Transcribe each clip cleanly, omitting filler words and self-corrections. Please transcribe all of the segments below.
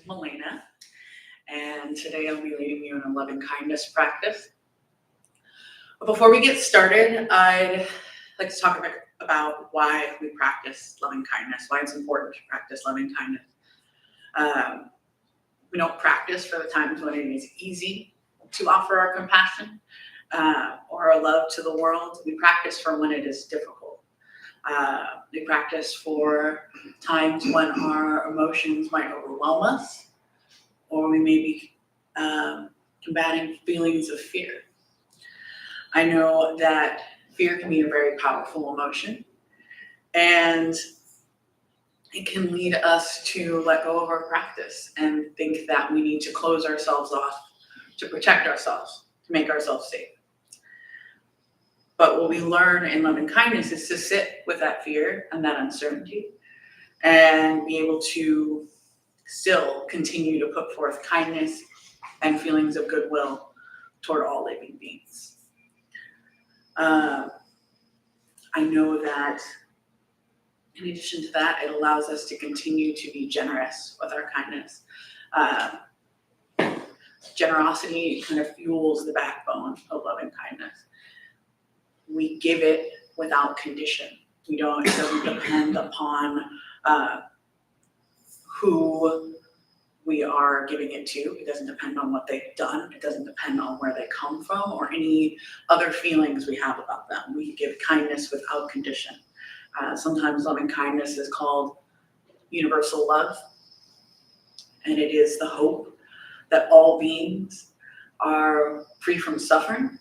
Melayna, and today I'll be leading you in a loving kindness practice. But before we get started, I'd like to talk about why we practice loving kindness, why it's important to practice loving kindness. We don't practice for the times when it is easy to offer our compassion or our love to the world. We practice for when it is difficult. We practice for times when our emotions might overwhelm us, or we may be combating feelings of fear. I know that fear can be a very powerful emotion, and it can lead us to let go of our practice and think that we need to close ourselves off to protect ourselves, to make ourselves safe. But what we learn in loving kindness is to sit with that fear and that uncertainty and be able to still continue to put forth kindness and feelings of goodwill toward all living beings. I know that in addition to that, it allows us to continue to be generous with our kindness. Generosity kind of fuels the backbone of loving kindness. We give it without condition. It doesn't depend upon who we are giving it to. It doesn't depend on what they've done. It doesn't depend on where they come from or any other feelings we have about them. We give kindness without condition. Sometimes loving kindness is called universal love, and it is the hope that all beings are free from suffering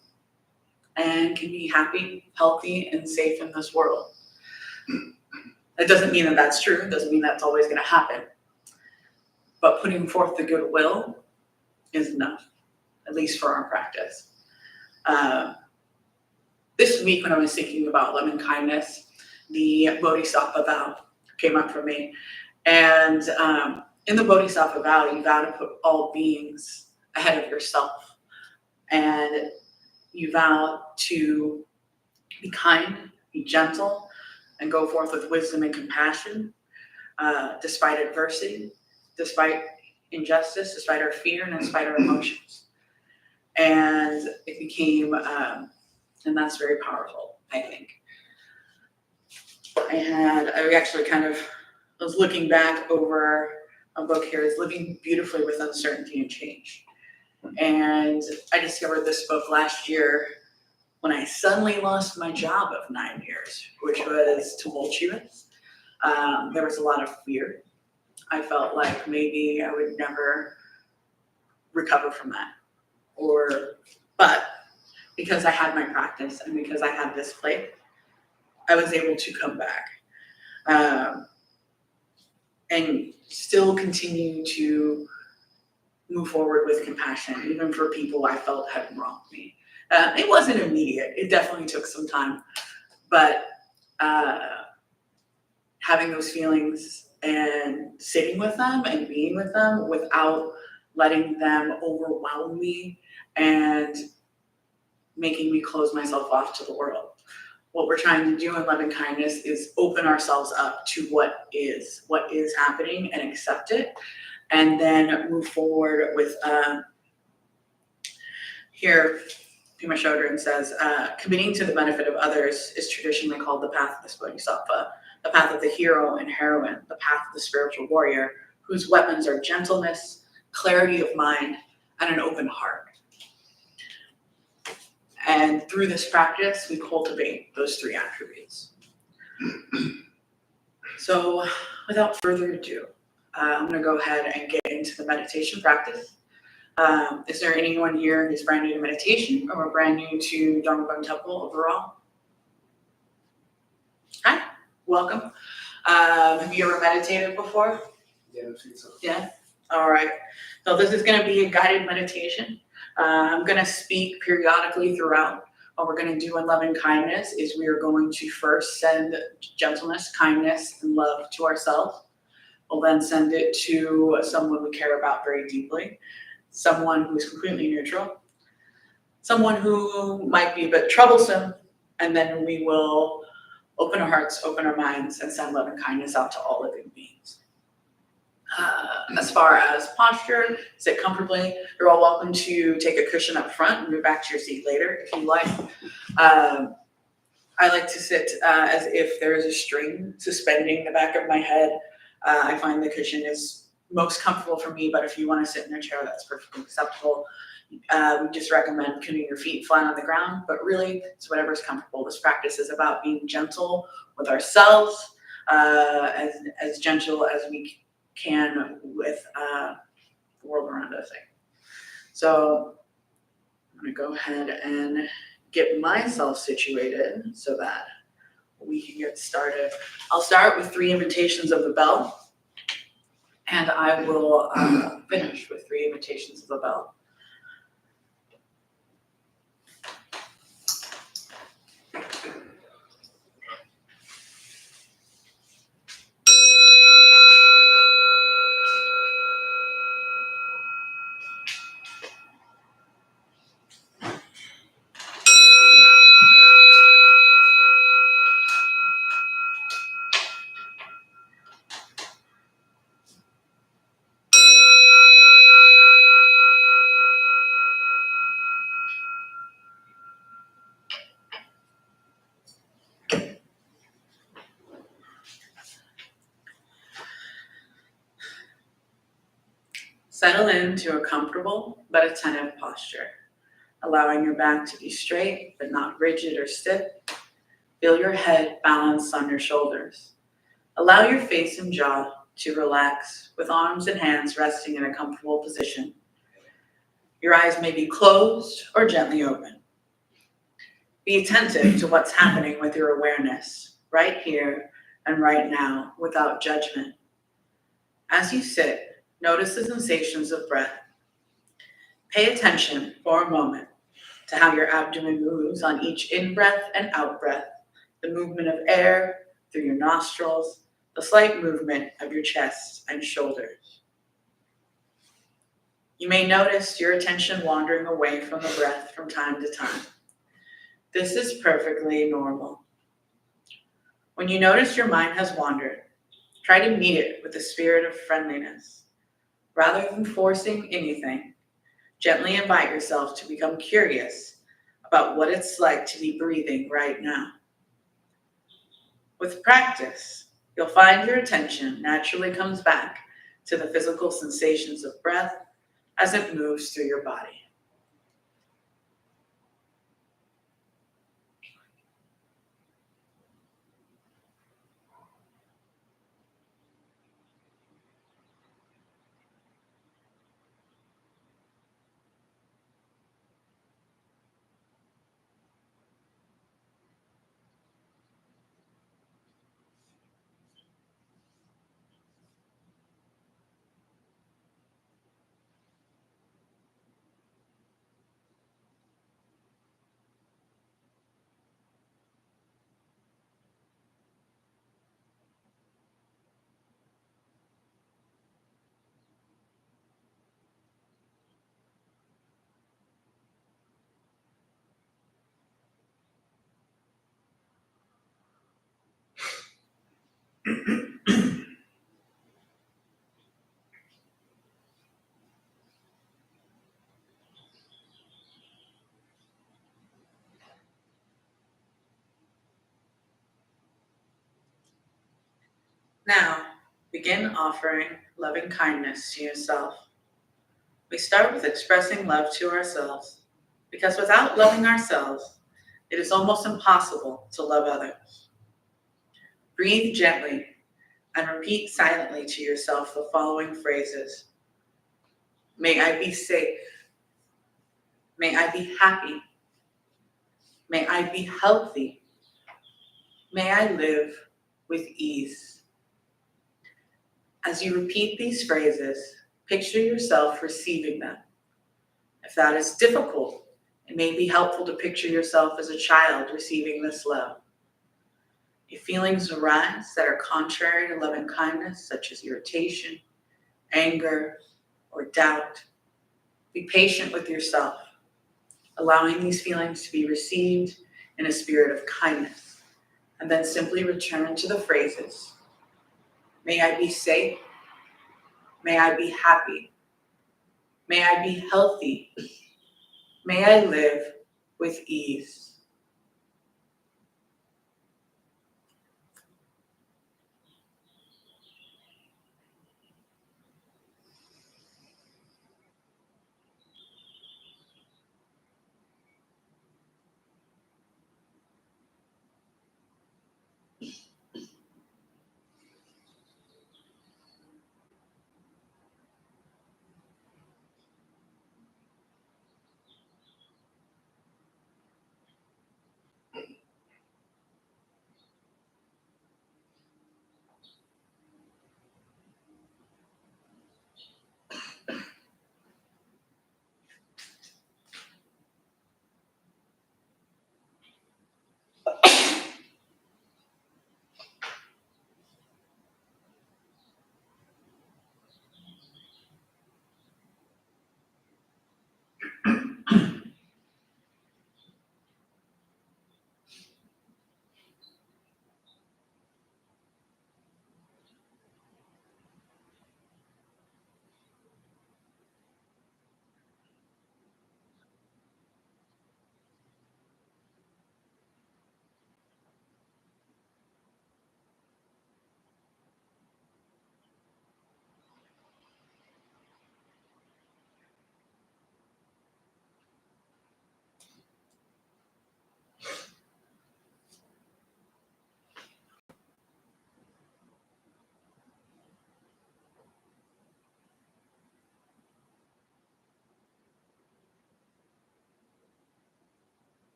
and can be happy, healthy, and safe in this world. It doesn't mean that that's true. It doesn't mean that's always going to happen. But putting forth the goodwill is enough, at least for our practice. This week when I was thinking about loving kindness, the Bodhisattva vow came up for me. And in the Bodhisattva vow, you vow to put all beings ahead of yourself. And you vow to be kind, be gentle, and go forth with wisdom and compassion, despite adversity, despite injustice, despite our fear, and despite our emotions. And it became, and that's very powerful, I think. I was looking back over a book here, is Living Beautifully with Uncertainty and Change. And I discovered this book last year when I suddenly lost my job of 9 years, which was tumultuous. There was a lot of fear. I felt like maybe I would never recover from that. But because I had my practice and because I had this plate, I was able to come back and still continue to move forward with compassion, even for people I felt had wronged me. It wasn't immediate. It definitely took some time. But having those feelings and sitting with them and being with them without letting them overwhelm me and making me close myself off to the world. What we're trying to do in loving kindness is open ourselves up to what is happening and accept it, and then move forward with, here, Pema Chodron says, committing to the benefit of others is traditionally called the path of the Bodhisattva, the path of the hero and heroine, the path of the spiritual warrior, whose weapons are gentleness, clarity of mind, and an open heart. And through this practice, we cultivate those three attributes. So without further ado, I'm going to go ahead and get into the meditation practice. Is there anyone here who's brand new to meditation or brand new to Dharma Bum Temple overall? Hi, welcome. Have you ever meditated before? Yeah, I think so. Yeah? All right. So this is going to be a guided meditation. I'm going to speak periodically throughout. What we're going to do in loving kindness is we are going to first send gentleness, kindness, and love to ourselves. We'll then send it to someone we care about very deeply, someone who's completely neutral, someone who might be a bit troublesome, and then we will open our hearts, open our minds, and send love and kindness out to all living beings. As far as posture, sit comfortably. You're all welcome to take a cushion up front and move back to your seat later if you like. I like to sit as if there is a string suspending the back of my head. I find the cushion is most comfortable for me, but if you want to sit in a chair, that's perfectly acceptable. We just recommend putting your feet flat on the ground, but really it's whatever's comfortable. This practice is about being gentle with ourselves, as gentle as we can with the world around us. So I'm going to go ahead and get myself situated so that we can get started. I'll start with 3 invitations of the bell, and I will finish with 3 invitations of the bell. Settle into a comfortable but attentive posture, allowing your back to be straight but not rigid or stiff. Feel your head balanced on your shoulders. Allow your face and jaw to relax with arms and hands resting in a comfortable position. Your eyes may be closed or gently open. Be attentive to what's happening with your awareness right here and right now without judgment. As you sit, notice the sensations of breath. Pay attention for a moment to how your abdomen moves on each in-breath and out-breath, the movement of air through your nostrils, the slight movement of your chest and shoulders. You may notice your attention wandering away from the breath from time to time. This is perfectly normal. When you notice your mind has wandered, try to meet it with a spirit of friendliness. Rather than forcing anything, gently invite yourself to become curious about what it's like to be breathing right now. With practice, you'll find your attention naturally comes back to the physical sensations of breath as it moves through your body. Now, begin offering loving kindness to yourself. We start with expressing love to ourselves, because without loving ourselves, it is almost impossible to love others. Breathe gently and repeat silently to yourself the following phrases. May I be safe. May I be happy. May I be healthy. May I live with ease. As you repeat these phrases, picture yourself receiving them. If that is difficult, it may be helpful to picture yourself as a child receiving this love. If feelings arise that are contrary to loving kindness, such as irritation, anger, or doubt, be patient with yourself, allowing these feelings to be received in a spirit of kindness, and then simply return to the phrases. May I be safe. May I be happy. May I be healthy. May I live with ease.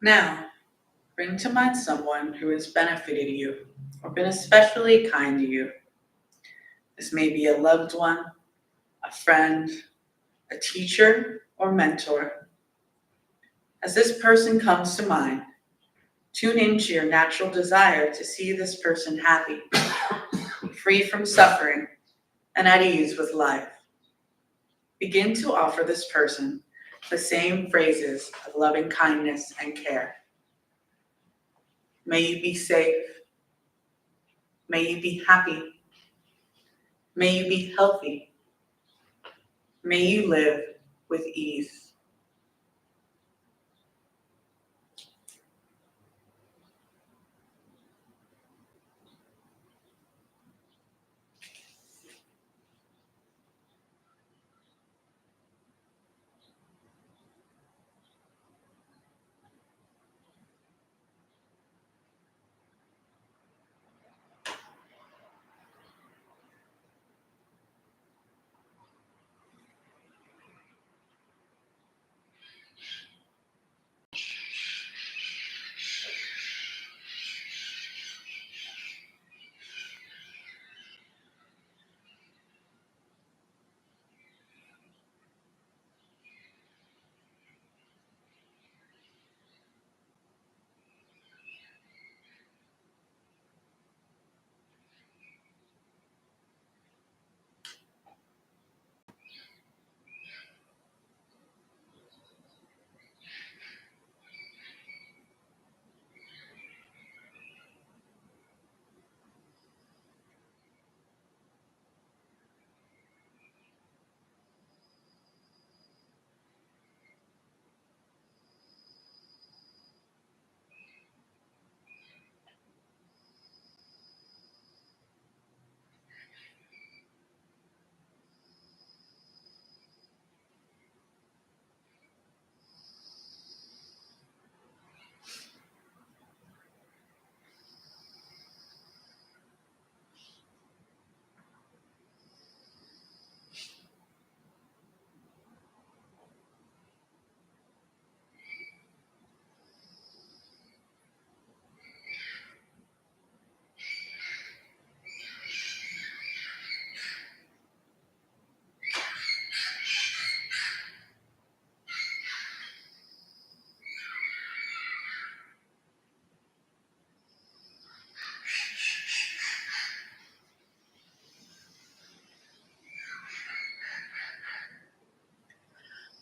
Now, bring to mind someone who has benefited you or been especially kind to you. This may be a loved one, a friend, a teacher, or mentor. As this person comes to mind, tune into your natural desire to see this person happy, free from suffering, and at ease with life. Begin to offer this person the same phrases of loving kindness and care. May you be safe. May you be happy. May you be healthy. May you live with ease.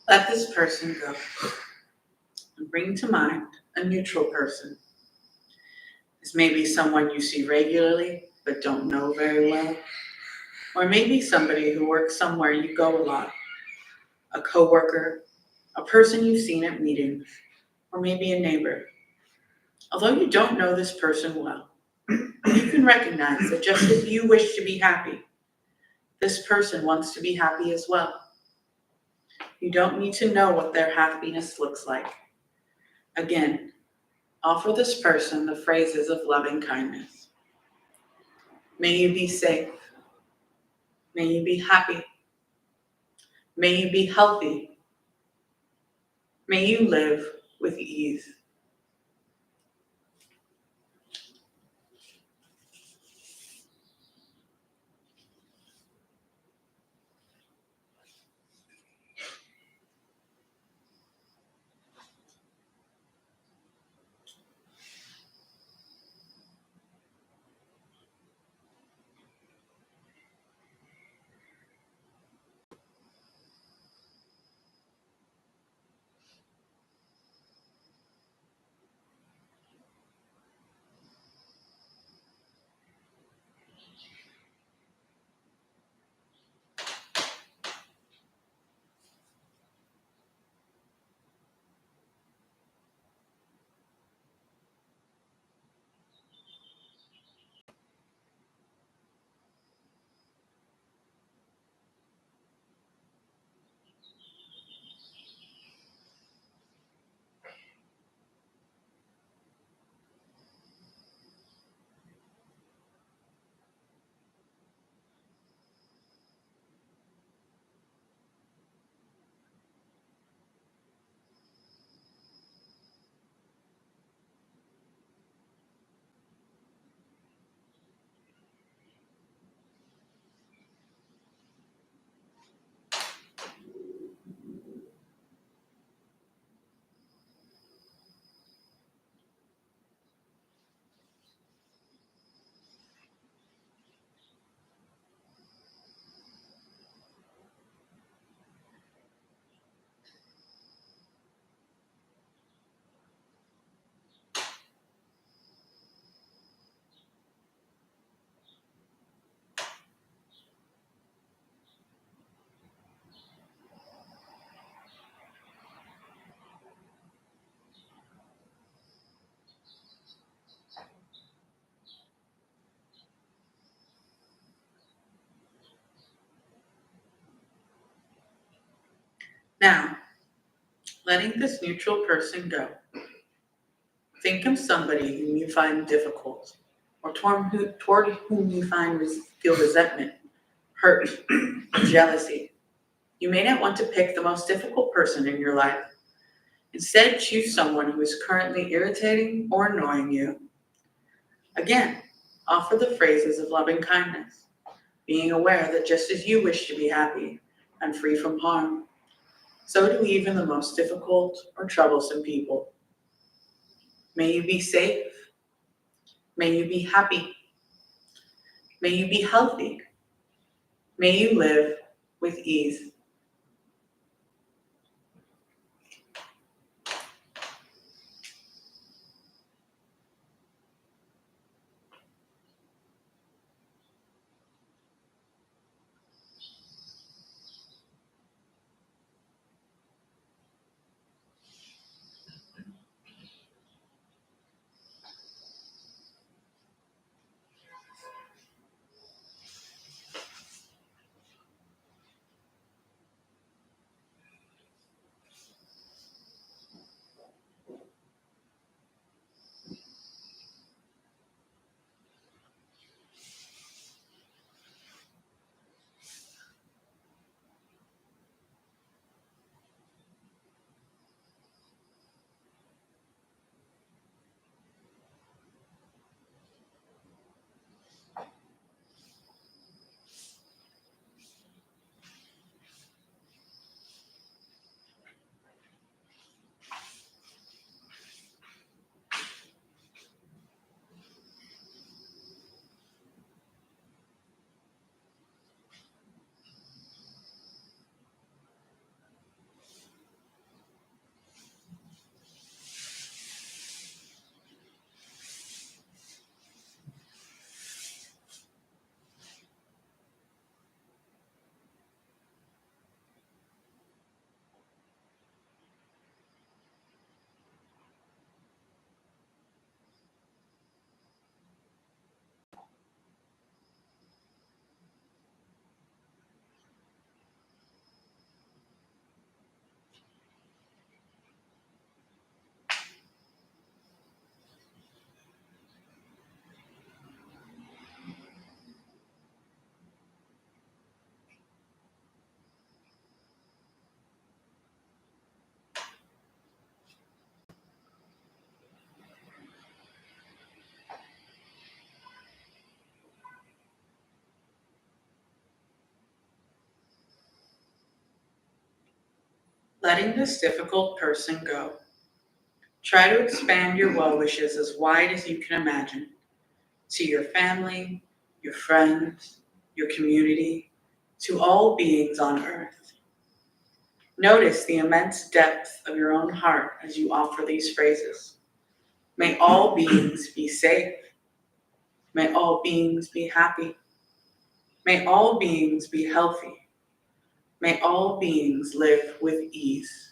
Let this person go and bring to mind a neutral person. This may be someone you see regularly but don't know very well, or maybe somebody who works somewhere you go a lot, a coworker, a person you've seen at meetings, or maybe a neighbor. Although you don't know this person well, you can recognize that just as you wish to be happy, this person wants to be happy as well. You don't need to know what their happiness looks like. Again, offer this person the phrases of loving kindness. May you be safe. May you be happy. May you be healthy. May you live with ease. Now, letting this neutral person go, think of somebody whom you find difficult, or toward whom you feel resentment, hurt, jealousy. You may not want to pick the most difficult person in your life. Instead, choose someone who is currently irritating or annoying you. Again, offer the phrases of loving kindness, being aware that just as you wish to be happy and free from harm, so do even the most difficult or troublesome people. May you be safe. May you be happy. May you be healthy. May you live with ease. letting this difficult person go. Try to expand your well wishes as wide as you can imagine to your family, your friends, your community, to all beings on earth. Notice the immense depth of your own heart as you offer these phrases. May all beings be safe. May all beings be happy. May all beings be healthy. May all beings live with ease.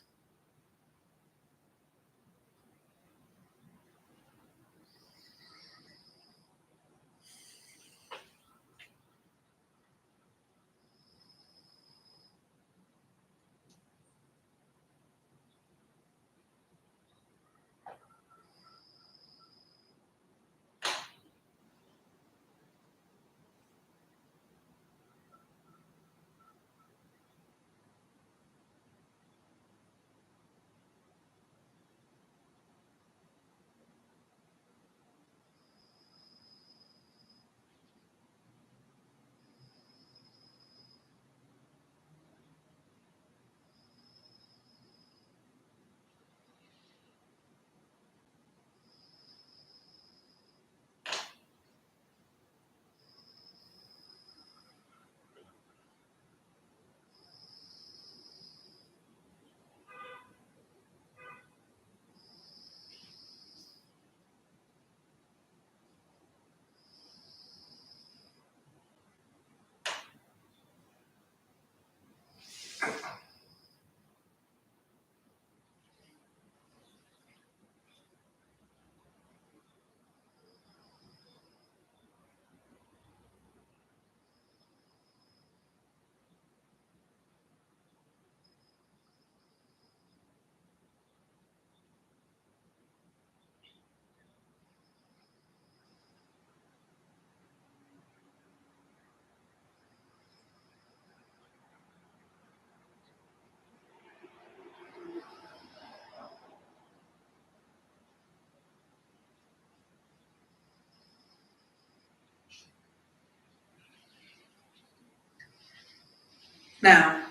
Now,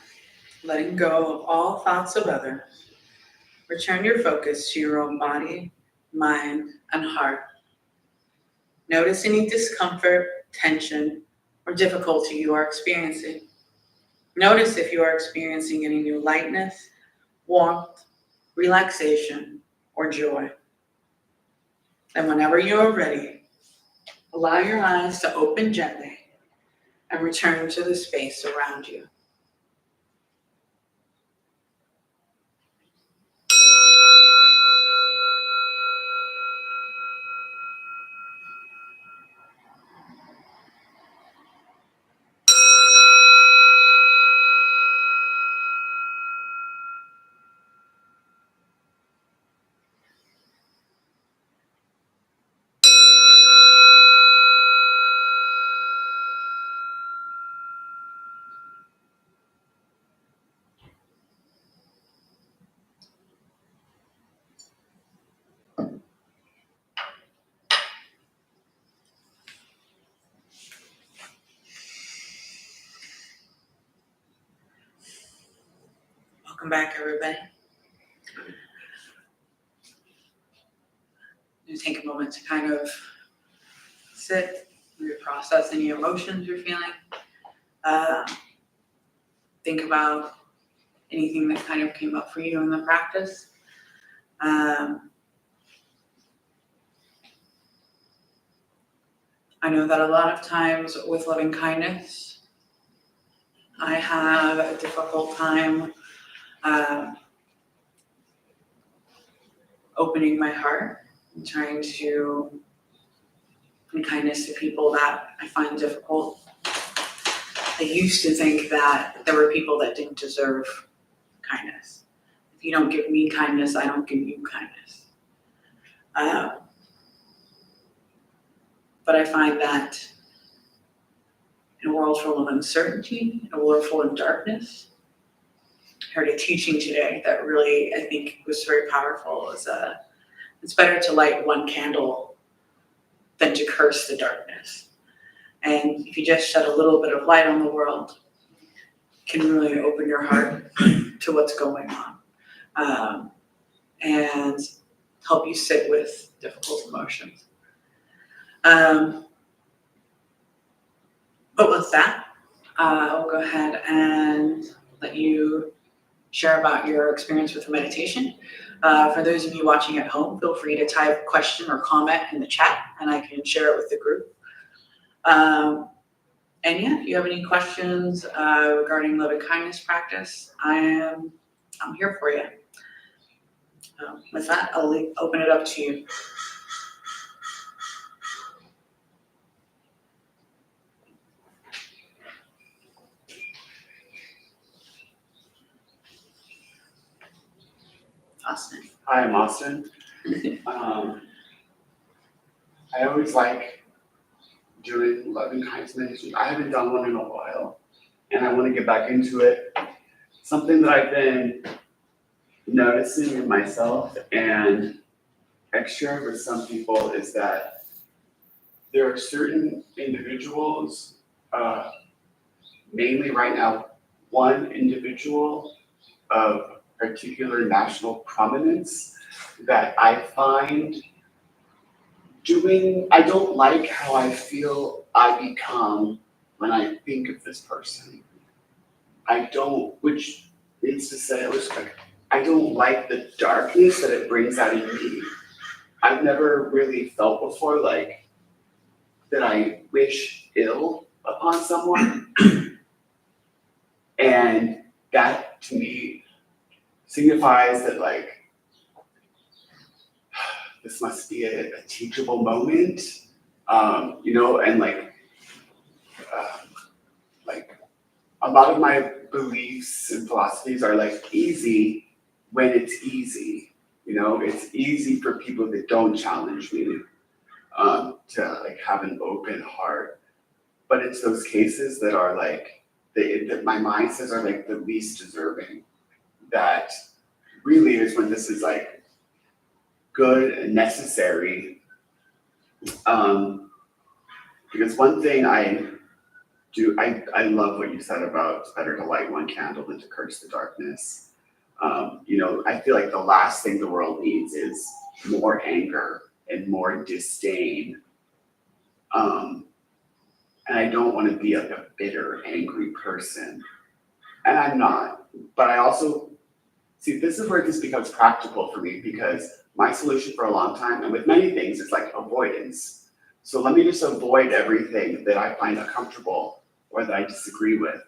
letting go of all thoughts of others, return your focus to your own body, mind, and heart. Notice any discomfort, tension, or difficulty you are experiencing. Notice if you are experiencing any new lightness, warmth, relaxation, or joy. And whenever you are ready, allow your eyes to open gently and return to the space around you. Welcome back, everybody. You take a moment to kind of sit, process any emotions you're feeling. Think about anything that kind of came up for you in the practice. I know that a lot of times with loving kindness, I have a difficult time opening my heart and trying to bring kindness to people that I find difficult. I used to think that there were people that didn't deserve kindness. If you don't give me kindness, I don't give you kindness. But I find that in a world full of uncertainty, in a world full of darkness, I heard a teaching today that really, I think, was very powerful. It's better to light one candle than to curse the darkness. And if you just shed a little bit of light on the world, it can really open your heart to what's going on. and help you sit with difficult emotions. But with that, I'll go ahead and let you share about your experience with the meditation. For those of you watching at home, feel free to type a question or comment in the chat, and I can share it with the group. And yeah, if you have any questions regarding loving kindness practice, I'm here for you. With that, I'll open it up to you. Austin. Hi, I'm Austin. I always like doing loving kindness meditation. I haven't done one in a while, and I want to get back into it. Something that I've been noticing in myself and I've shared with some people is that there are certain individuals, mainly right now, one individual of particular national prominence that I find I don't like how I feel I become when I think of this person. Which means to say, I don't like the darkness that it brings out in me. I've never really felt before like that I wish ill upon someone. And that to me signifies that like, this must be a teachable moment, and like a lot of my beliefs and philosophies are like easy when it's easy. It's easy for people that don't challenge me to like have an open heart. But it's those cases that are like, that my mind says are like the least deserving. That really is when this is like good and necessary. Because one thing I love what you said about it's better to light one candle than to curse the darkness. I feel like the last thing the world needs is more anger and more disdain. And I don't want to be like a bitter, angry person. And I'm not. But I also, see, this is where this becomes practical for me because my solution for a long time, and with many things, is like avoidance. So let me just avoid everything that I find uncomfortable or that I disagree with.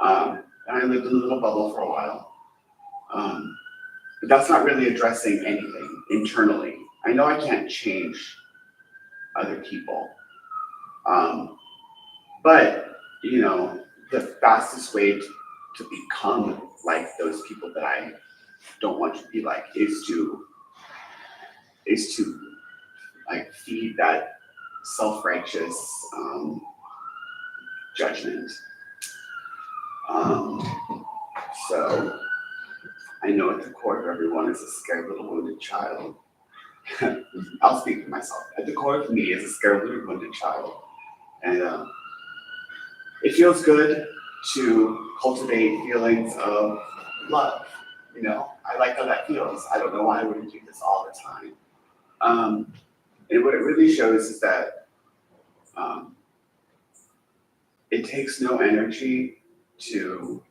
And I lived in a little bubble for a while. But that's not really addressing anything internally. I know I can't change other people. But, the fastest way to become like those people that I don't want to be like is to like feed that self-righteous judgment. So I know at the core of everyone is a scared little wounded child. I'll speak for myself. At the core of me is a scared little wounded child. And it feels good to cultivate feelings of love. I like how that feels. I don't know why I wouldn't do this all the time. And what it really shows is that it takes no energy to,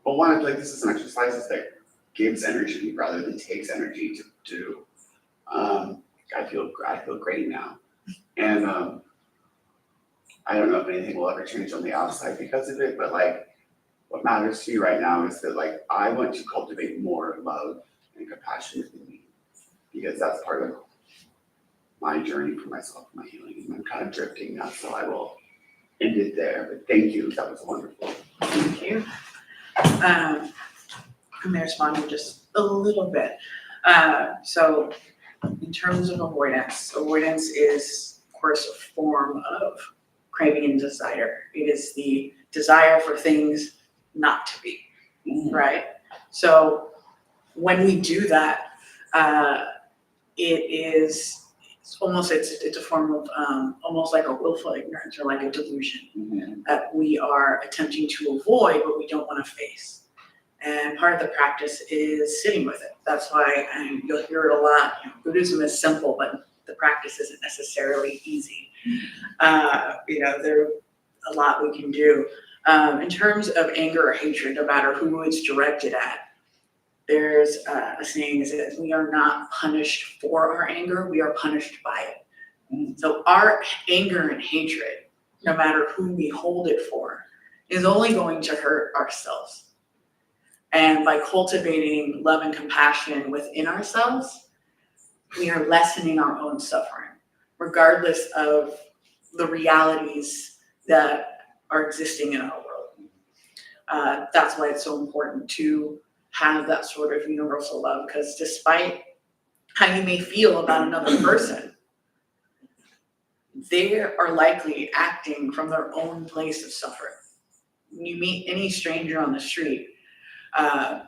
well, one, I feel like this is an exercise that gives energy rather than takes energy to do. I feel great now. And I don't know if anything will ever change on the outside because of it, but like what matters to you right now is that like I want to cultivate more love and compassion within me because that's part of my journey for myself, my healing. And I'm kind of drifting now, so I will end it there. But thank you. That was wonderful. Thank you. I may respond in just a little bit. So in terms of avoidance is, of course, a form of craving and desire. It is the desire for things not to be, right? So when we do that, it's a form of almost like a willful ignorance or like a delusion that we are attempting to avoid but we don't want to face. And part of the practice is sitting with it. That's why, and you'll hear it a lot, Buddhism is simple, but the practice isn't necessarily easy. There are a lot we can do. In terms of anger or hatred, no matter who it's directed at, there's a saying is that we are not punished for our anger, we are punished by it. So our anger and hatred, no matter who we hold it for, is only going to hurt ourselves. And by cultivating love and compassion within ourselves, we are lessening our own suffering, regardless of the realities that are existing in our world. That's why it's so important to have that sort of universal love, because despite how you may feel about another person, they are likely acting from their own place of suffering. When you meet any stranger on the street, I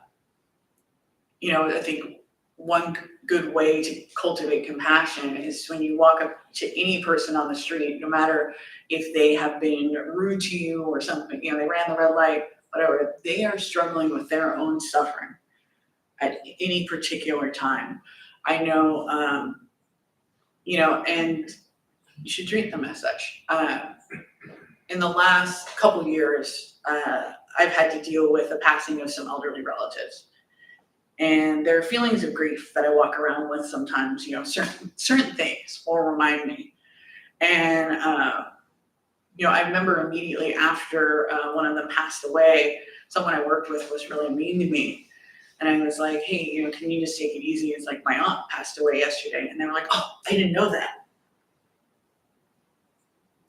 think one good way to cultivate compassion is when you walk up to any person on the street, no matter if they have been rude to you or something, they ran the red light, whatever, they are struggling with their own suffering at any particular time. I know, and you should treat them as such. In the last couple of years, I've had to deal with the passing of some elderly relatives. And there are feelings of grief that I walk around with sometimes, certain things will remind me. And, I remember immediately after one of them passed away, someone I worked with was really mean to me. And I was like, hey, can you just take it easy? It's like my aunt passed away yesterday. And they were like, oh, I didn't know that.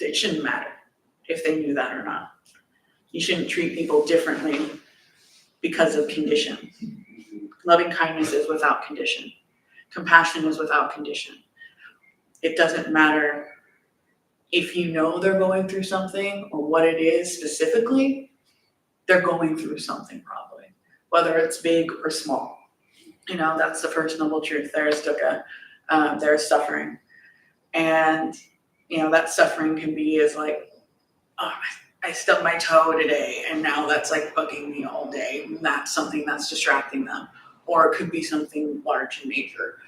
It shouldn't matter if they knew that or not. You shouldn't treat people differently because of condition. Loving kindness is without condition. Compassion is without condition. It doesn't matter if you know they're going through something or what it is specifically, they're going through something probably, whether it's big or small. That's the first noble truth. There is dukkha, there is suffering. And, that suffering can be as like, oh, I stubbed my toe today and now that's like bugging me all day. And that's something that's distracting them. Or it could be something large and major.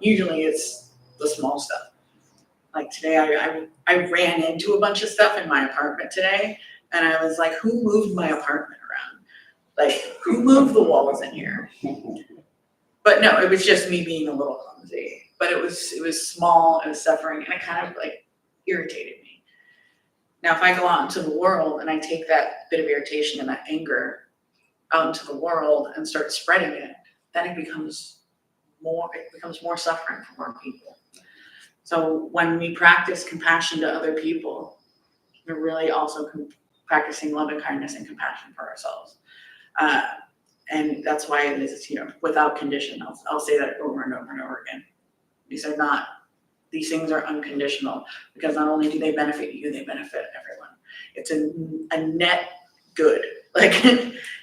Usually it's the small stuff. Like today, I ran into a bunch of stuff in my apartment today, and I was like, who moved my apartment around? Like, who moved the walls in here? But no, it was just me being a little clumsy. But it was small, it was suffering, and it kind of like irritated me. Now, if I go out into the world and I take that bit of irritation and that anger out into the world and start spreading it, then it becomes more suffering for more people. So when we practice compassion to other people, we're really also practicing love and kindness and compassion for ourselves. And that's why it is, without condition. I'll say that over and over and over again. These things are unconditional, because not only do they benefit you, they benefit everyone. It's a net good. Like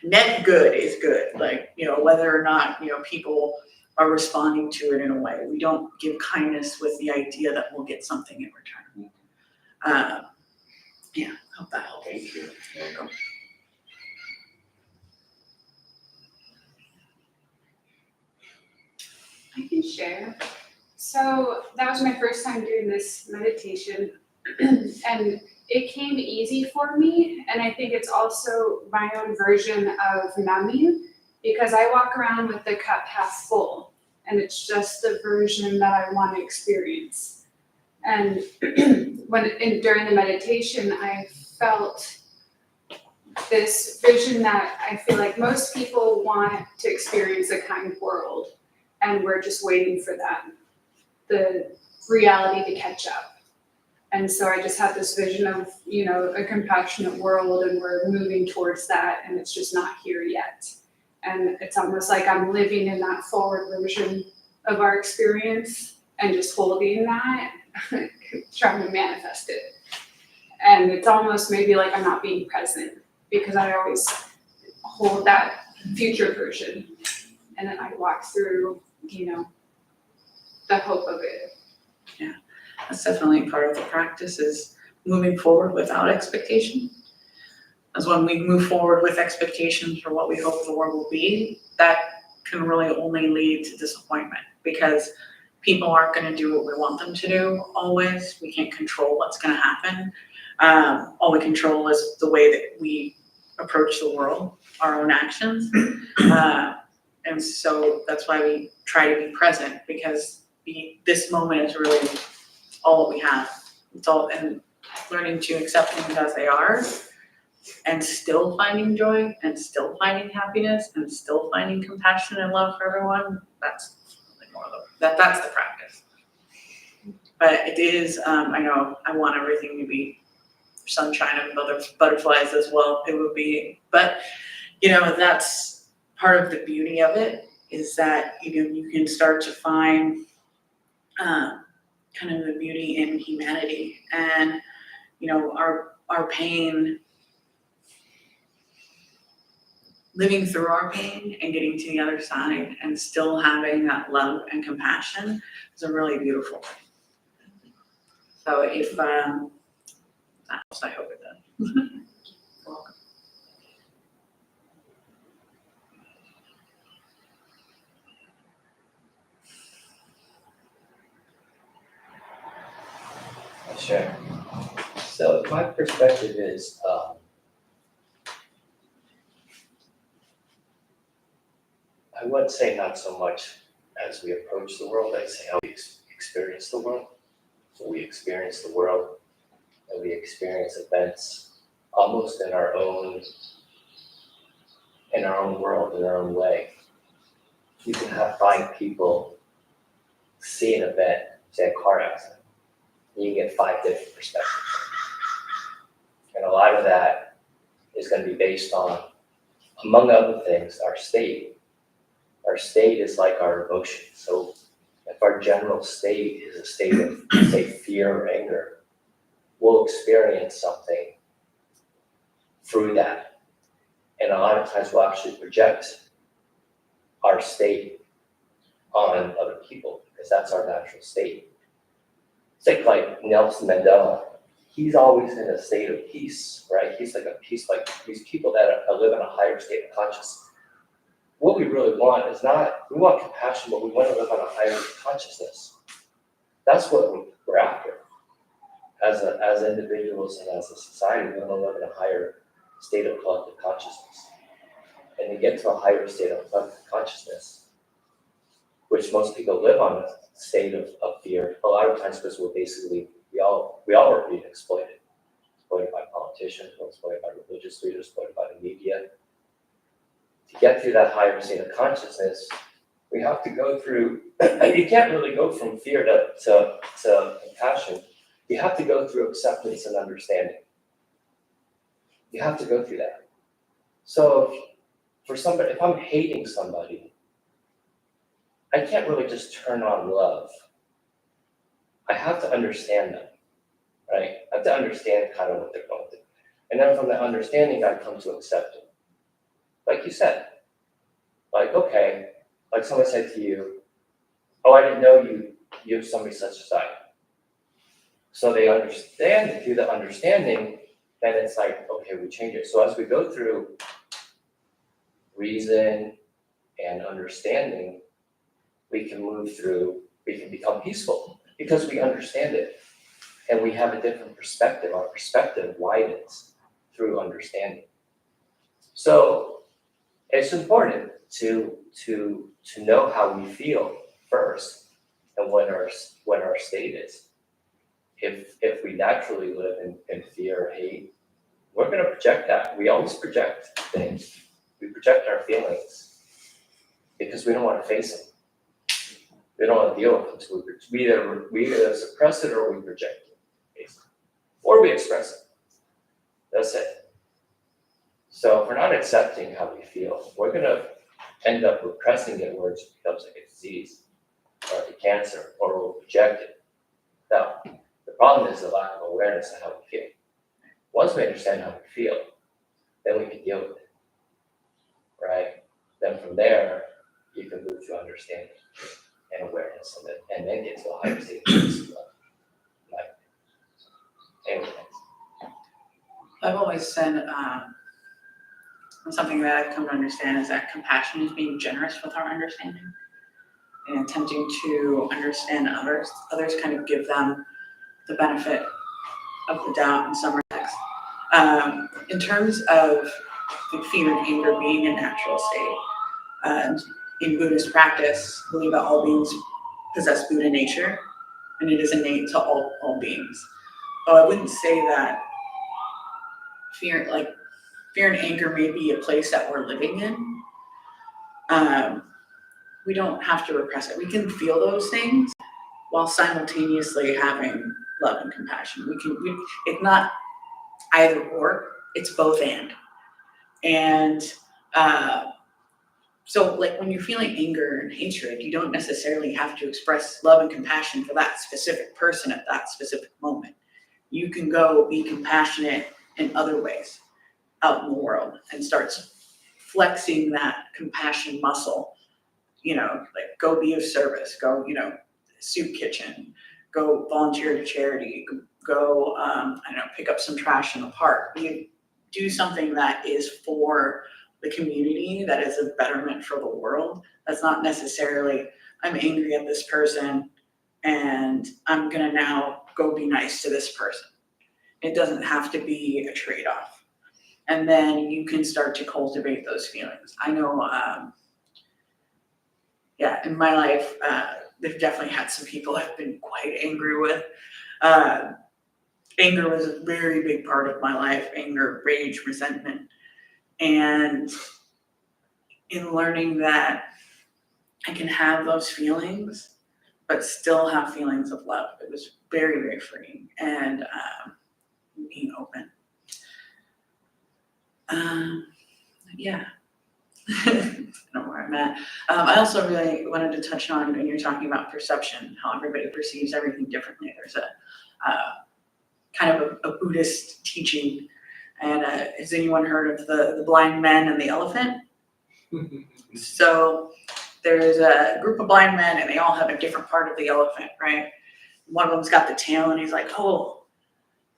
net good is good. Like, whether or not, people are responding to it in a way. We don't give kindness with the idea that we'll get something in return. Hope that helps. Thank you. Welcome. I can share. So that was my first time doing this meditation, and it came easy for me. And I think it's also my own version of numbing, because I walk around with the cup half full, and it's just the version that I want to experience. And during the meditation, I felt this vision that I feel like most people want to experience a kind world, and we're just waiting for the reality to catch up. And so I just had this vision of, a compassionate world, and we're moving towards that, and it's just not here yet. And it's almost like I'm living in that forward version of our experience and just holding that, trying to manifest it. And it's almost maybe like I'm not being present, because I always hold that future version. And then I walk through, the hope of it. Yeah, that's definitely part of the practice, is moving forward without expectation. As when we move forward with expectations for what we hope the world will be, that can really only lead to disappointment, because people aren't going to do what we want them to do always. We can't control what's going to happen. All we control is the way that we approach the world, our own actions. And so that's why we try to be present, because this moment is really all that we have. It's all, and learning to accept things as they are, and still finding joy, and still finding happiness, and still finding compassion and love for everyone. That's really more of that's the practice. But it is, I know I want everything to be sunshine and butterflies as well. It would be, but that's part of the beauty of it, is that you can start to find kind of the beauty in humanity, and our pain, living through our pain and getting to the other side and still having that love and compassion is a really beautiful thing. So if that helps, I hope it does. You're welcome. Sure. So my perspective is, I wouldn't say not so much as we approach the world, I'd say how we experience the world. So we experience the world, and we experience events almost in our own world, in our own way. You can have 5 people see an event, say a car accident, and you get 5 different perspectives. And a lot of that is going to be based on, among other things, our state. Our state is like our emotion. So if our general state is a state of, say, fear or anger, we'll experience something through that. And a lot of times we'll actually project our state on other people, because that's our natural state. Think like Nelson Mandela. He's always in a state of peace, right? He's like a peace, like these people that live in a higher state of consciousness. What we really want is we want compassion, but we want to live on a higher consciousness. That's what we're after. As individuals and as a society, we want to live in a higher state of collective consciousness. And to get to a higher state of collective consciousness, which most people live on a state of fear, a lot of times because we all are being exploited by politicians, exploited by religious leaders, exploited by the media. To get through that higher state of consciousness, we have to go through, you can't really go from fear to compassion. You have to go through acceptance and understanding. You have to go through that. So for somebody, if I'm hating somebody, I can't really just turn on love. I have to understand them, right? I have to understand kind of what they're going through. And then from that understanding, I come to accept it. Like you said, like, okay, like someone said to you, oh, I didn't know you have somebody such as I. So they understand, and through the understanding, then it's like, okay, we change it. So as we go through reason and understanding, we can become peaceful because we understand it. And we have a different perspective. Our perspective widens through understanding. So it's important to know how we feel first and what our state is. If we naturally live in fear or hate, we're going to project that. We always project things. We project our feelings because we don't want to face them. We don't want to deal with them. So we either suppress it or we project it, basically. Or we express it. That's it. So if we're not accepting how we feel, we're going to end up repressing it where it becomes like a disease or like a cancer, or we'll project it. Now, the problem is the lack of awareness of how we feel. Once we understand how we feel, then we can deal with it, right? Then from there, you can move to understanding and awareness of it, and then get to a higher state of peace. Like, anyway. I've always said And something that I've come to understand is that compassion is being generous with our understanding and attempting to understand others. Others kind of give them the benefit of the doubt in some respects. In terms of fear and anger being a natural state, in Buddhist practice, believe that all beings possess Buddha nature, and it is innate to all beings. Though I wouldn't say that fear and anger may be a place that we're living in. We don't have to repress it. We can feel those things while simultaneously having love and compassion. It's not either or, it's both and. And so like when you're feeling anger and hatred, you don't necessarily have to express love and compassion for that specific person at that specific moment. You can go be compassionate in other ways out in the world and start flexing that compassion muscle. Like go be of service, go, soup kitchen, go volunteer to charity, go, pick up some trash in the park. You do something that is for the community, that is a betterment for the world. That's not necessarily, I'm angry at this person and I'm gonna now go be nice to this person. It doesn't have to be a trade-off. And then you can start to cultivate those feelings. I know, in my life, they've definitely had some people I've been quite angry with. Anger was a very big part of my life, anger, rage, resentment. And in learning that I can have those feelings, but still have feelings of love, it was very, very freeing, and being open. I don't know where I'm at. I also really wanted to touch on when you're talking about perception, how everybody perceives everything differently. There's a kind of a Buddhist teaching, and has anyone heard of the blind men and the elephant? So there's a group of blind men, and they all have a different part of the elephant, right? One of them's got the tail, and he's like, "Oh,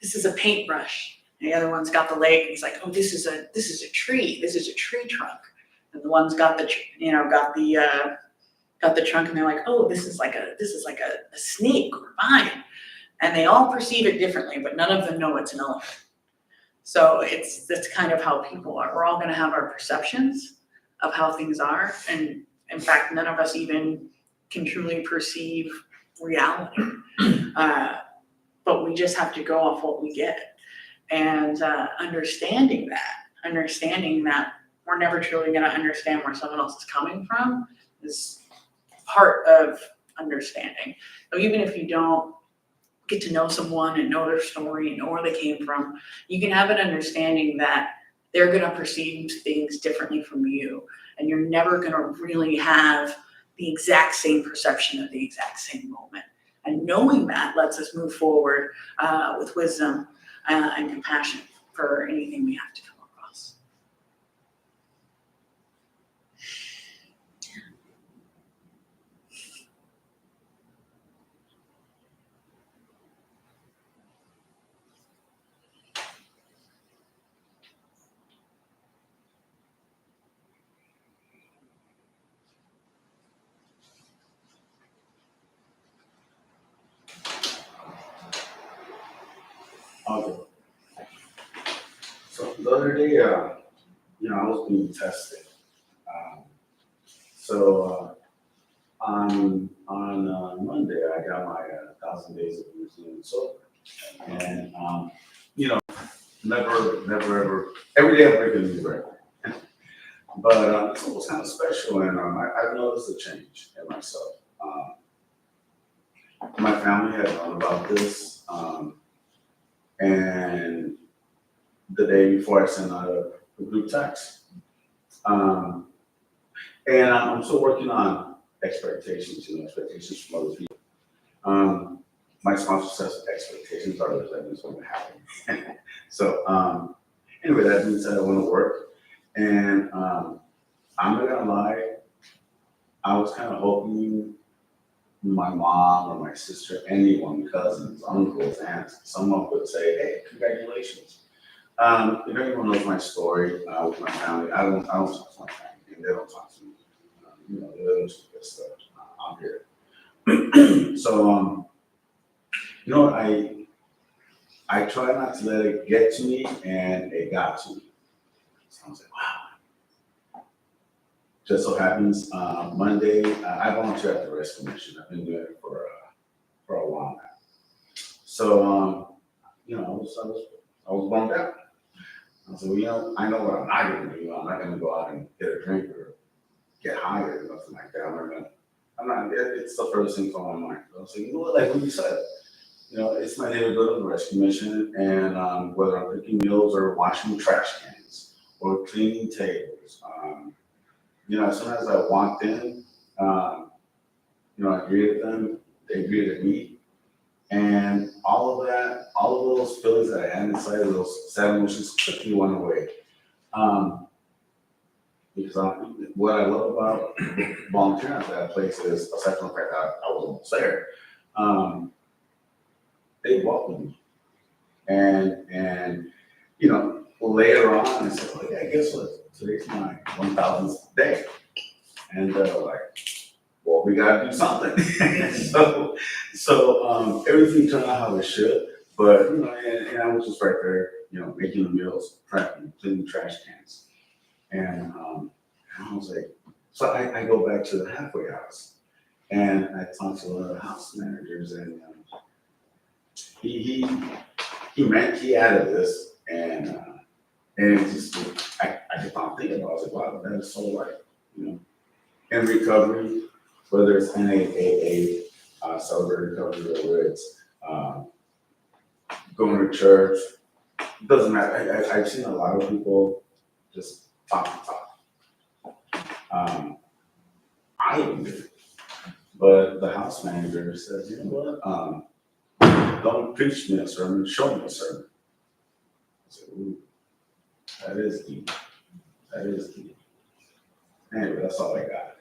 this is a paintbrush." And the other one's got the leg, and he's like, "Oh, this is a tree. This is a tree trunk." And the one's got the trunk, and they're like, "Oh, this is like a snake or vine." And they all perceive it differently, but none of them know it's an elephant. So that's kind of how people are. We're all going to have our perceptions of how things are, and in fact, none of us even can truly perceive reality. But we just have to go off what we get, and understanding that we're never truly going to understand where someone else is coming from is part of understanding. So even if you don't get to know someone and know their story and know where they came from, you can have an understanding that they're going to perceive things differently from you, and you're never going to really have the exact same perception at the exact same moment. And knowing that lets us move forward with wisdom and compassion for anything we have to come across. Okay. So the other day, I was being tested. On Monday, I got my 1,000 days of wisdom and sober. And, never ever, every day I break a new record. But this one was kind of special, and I've noticed a change in myself. My family had known about this. And the day before, I sent out a group text. And I'm still working on expectations from other people. My sponsor says expectations are that means going to happen. So anyway, that means that I want to work. And I'm not gonna lie, I was kind of hoping my mom or my sister, anyone, cousins, uncles, aunts, someone would say, "Hey, congratulations. If anyone knows my story with my family, I don't talk to my family, and they don't talk to me. They don't do this stuff out here. So, I try not to let it get to me, and it got to me. So I was like, wow. Just so happens, Monday, I volunteer at the rescue mission. I've been doing it for a while now. So, I was bummed out. I said, I know what I'm not going to do. I'm not going to go out and get a drink or get high or nothing like that. It's the first thing on my mind. I was like, like what you said, it's my day to go to the rescue mission, and whether I'm cooking meals or washing trash cans or cleaning tables, as soon as I walked in, I greeted them, they greeted me. And all of those feelings that I had inside, those sad emotions quickly went away. Because what I love about volunteering at that place is, aside from the fact that I was almost there, they welcomed me. And later on, I said, oh yeah, guess what? Today's my 1,000th day. And they're like, well, we gotta do something. so everything turned out how it should. But and I was just right there, making the meals, prepping, cleaning trash cans, and I was like, so I go back to the halfway house, and I talked to one of the house managers, and he added this, and it just I kept on thinking about it. I was like, wow, that is so right, in recovery. Whether it's NAAA, celebrate recovery, or whether it's going to church, it doesn't matter. I've seen a lot of people just talk. I even do it. But the house manager says, you know what? Don't preach me a sermon, show me a sermon. I said, ooh, that is deep. That is deep. Anyway, that's all I got.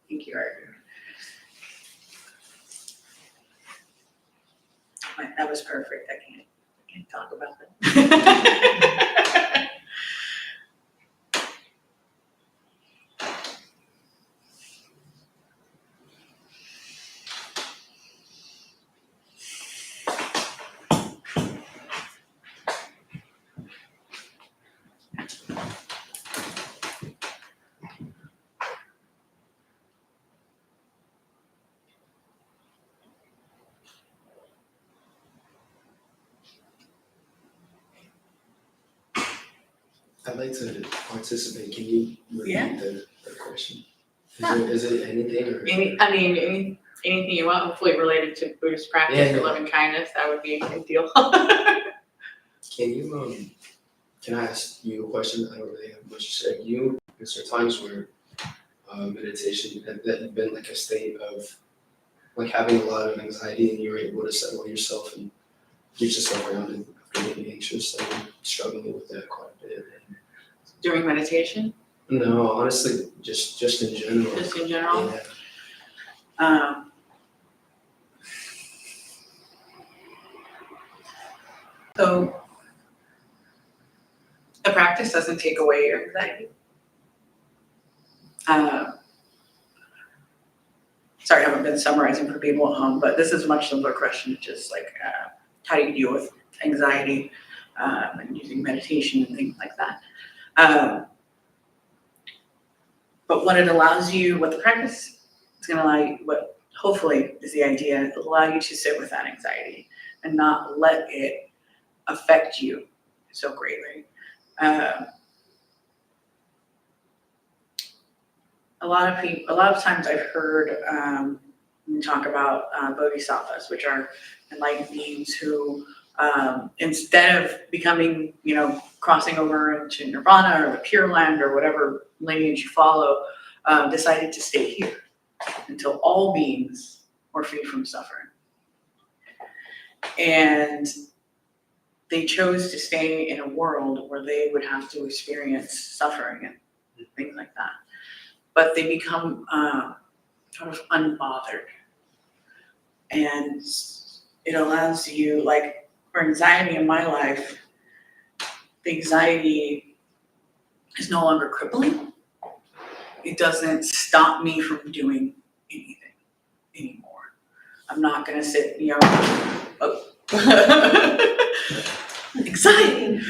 Thank you, Art. That was perfect. I can't talk about that. I'd like to participate. Can you repeat Yeah. the question? Yeah. Is it anything or? Anything you want, hopefully related to Buddhist practice Yeah. or loving kindness, that would be a big deal. Can I ask you a question? I don't really have much to say. Is there times where meditation that you've been like a state of like having a lot of anxiety and you're able to settle yourself and get yourself grounded after being anxious? I've been struggling with that quite a bit. During meditation, No, honestly, just in general. just in general. Yeah. So the practice doesn't take away your anxiety. Sorry, I haven't been summarizing for people at home, but this is a much simpler question, just like how do you deal with anxiety and using meditation and things like that. But what it allows you, what the practice is going to allow you, what hopefully is the idea, it'll allow you to sit with that anxiety and not let it affect you so greatly. A lot of times I've heard talk about bodhisattvas, which are enlightened beings who, instead of becoming, crossing over into nirvana or the Pure Land or whatever lineage you follow, decided to stay here until all beings were free from suffering. And they chose to stay in a world where they would have to experience suffering and things like that. But they become sort of unbothered. And it allows you, like for anxiety in my life, the anxiety is no longer crippling. It doesn't stop me from doing anything anymore. I'm not gonna sit, anxiety.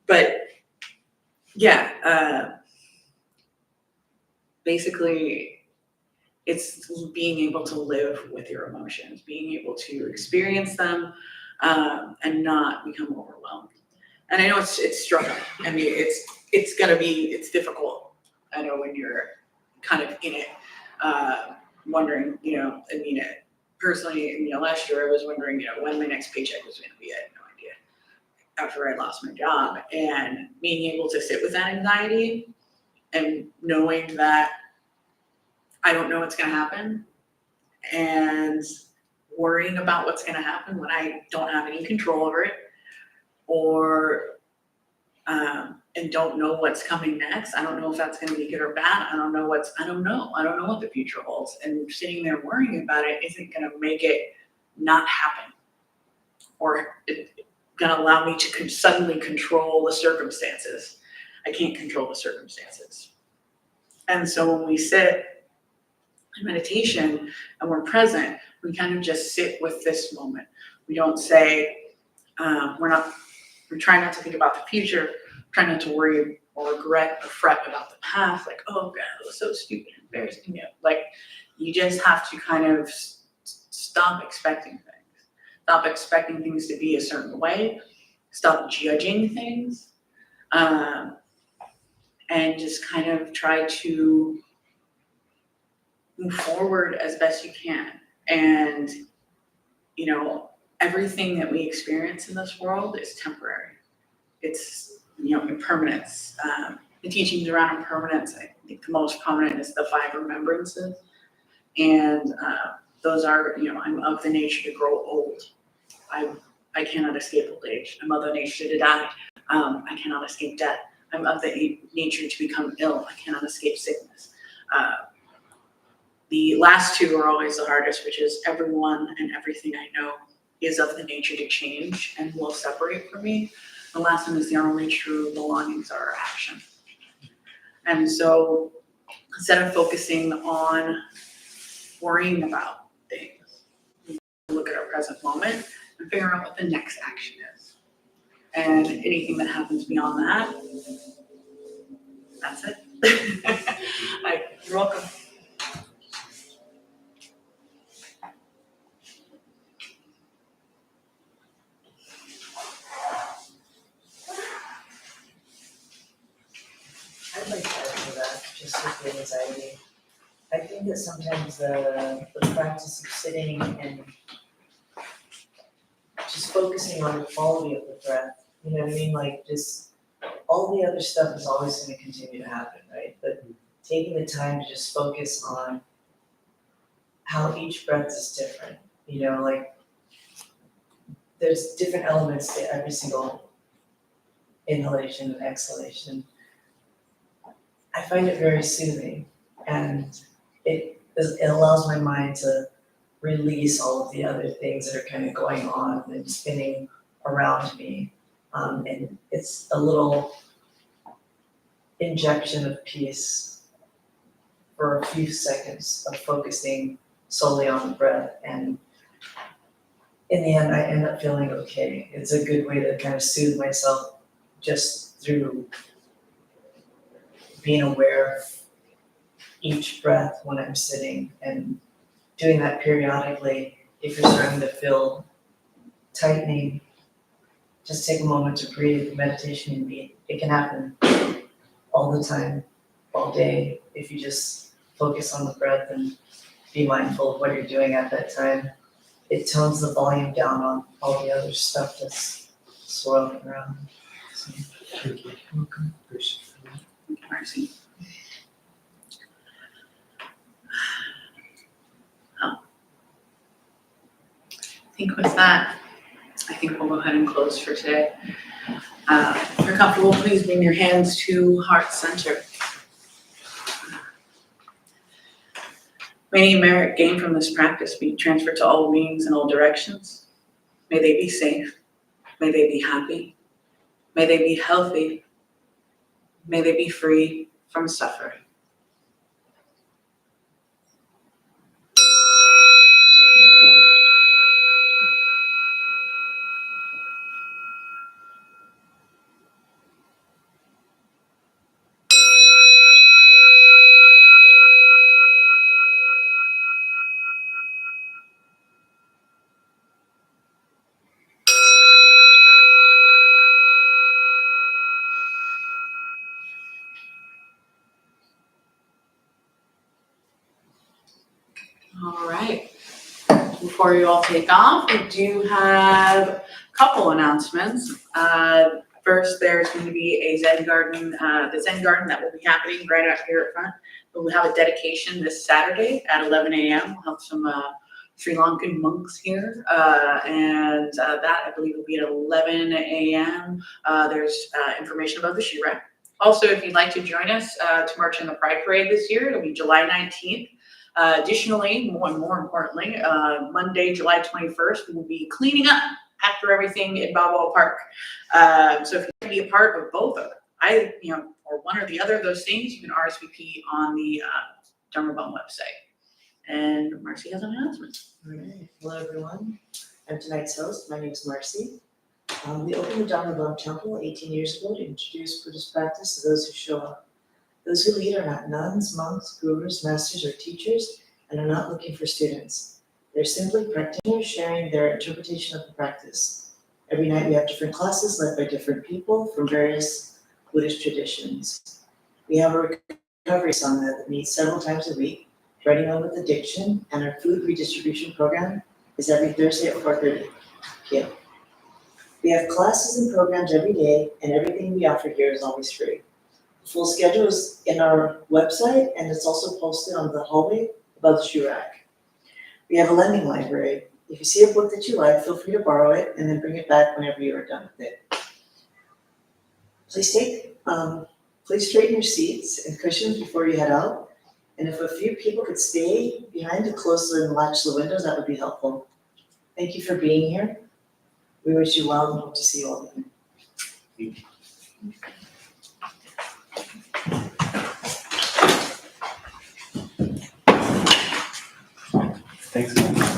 But yeah, basically, it's being able to live with your emotions, being able to experience them, and not become overwhelmed. And I know it's struggling. I mean, it's difficult. I know when you're kind of in it, wondering, personally, last year I was wondering, when my next paycheck was going to be. I had no idea after I lost my job, and being able to sit with that anxiety and knowing that I don't know what's going to happen, and worrying about what's going to happen when I don't have any control over it, or and don't know what's coming next. I don't know if that's going to be good or bad. I don't know what the future holds. And sitting there worrying about it isn't going to make it not happen, or it's going to allow me to suddenly control the circumstances. I can't control the circumstances. And so when we sit in meditation and we're present, we kind of just sit with this moment. We don't say, we're trying not to think about the future, trying not to worry or regret or fret about the past, like, oh God, it was so stupid and embarrassing. Like, you just have to kind of stop expecting things. Stop expecting things to be a certain way. Stop judging things. And just kind of try to move forward as best you can. And, everything that we experience in this world is temporary. It's, impermanence. The teachings around impermanence, I think the most prominent is the 5 remembrances. And those are, I'm of the nature to grow old. I cannot escape old age. I'm of the nature to die. I cannot escape death. I'm of the nature to become ill. I cannot escape sickness. The last 2 are always the hardest, which is everyone and everything I know is of the nature to change and will separate from me. The last one is the only true belongings are our action. And so instead of focusing on worrying about things, we look at our present moment and figure out what the next action is. And anything that happens beyond that, that's it. You're welcome. I'd like to add to that, just with the anxiety. I think that sometimes the practice of sitting and just focusing on the quality of the breath, you know what I mean? Like, just all the other stuff is always going to continue to happen, right? But taking the time to just focus on how each breath is different, like there's different elements to every single inhalation and exhalation. I find it very soothing, and it allows my mind to release all of the other things that are kind of going on and spinning around me. And it's a little injection of peace for a few seconds of focusing solely on the breath. And in the end, I end up feeling okay. It's a good way to kind of soothe myself just through being aware of each breath when I'm sitting, and doing that periodically. If you're starting to feel tightening, just take a moment to breathe. Meditation it can happen all the time, all day, if you just focus on the breath and be mindful of what you're doing at that time. It tones the volume down on all the other stuff that's swirling around. So, Thank you. welcome. Appreciate it. Mercy. I think with that, we'll go ahead and close for today. If you're comfortable, please bring your hands to heart center. May any merit gained from this practice be transferred to all beings in all directions. May they be safe. May they be happy. May they be healthy. May they be free from suffering. All right. Before you all take off, we do have a couple announcements. First, there's going to be a Zen garden, the Zen garden that will be happening right out here at front. We'll have a dedication this Saturday at 11 a.m. We'll have some Sri Lankan monks here, and that I believe will be at 11 a.m. There's information about the Shira. Also, if you'd like to join us to march in the Pride Parade this year, it'll be July 19th. Additionally, more importantly, Monday, July 21st, we will be cleaning up after everything in Balboa Park. So if you can be a part of both of them, or one or the other of those things, you can RSVP on the Dharma Bum website. And Marcy has an announcement. All right, hello everyone. I'm tonight's host. My name is Marcy. We opened the Dharma Bum Temple 18 years ago to introduce Buddhist practice to those who show up. Those who lead are not nuns, monks, gurus, masters, or teachers, and are not looking for students. They're simply practitioners sharing their interpretation of the practice. Every night we have different classes led by different people from various Buddhist traditions. We have a recovery sangha that meets several times a week for anyone with addiction, and our food redistribution program is every Thursday at 4:30 p.m. We have classes and programs every day, and everything we offer here is always free. The full schedule is in our website, and it's also posted on the hallway above the shoe rack. We have a lending library. If you see a book that you like, feel free to borrow it and then bring it back whenever you are done with it. Please straighten your seats and cushions before you head out. And if a few people could stay behind to close and latch the windows, that would be helpful. Thank you for being here. We wish you well and hope to see you all again.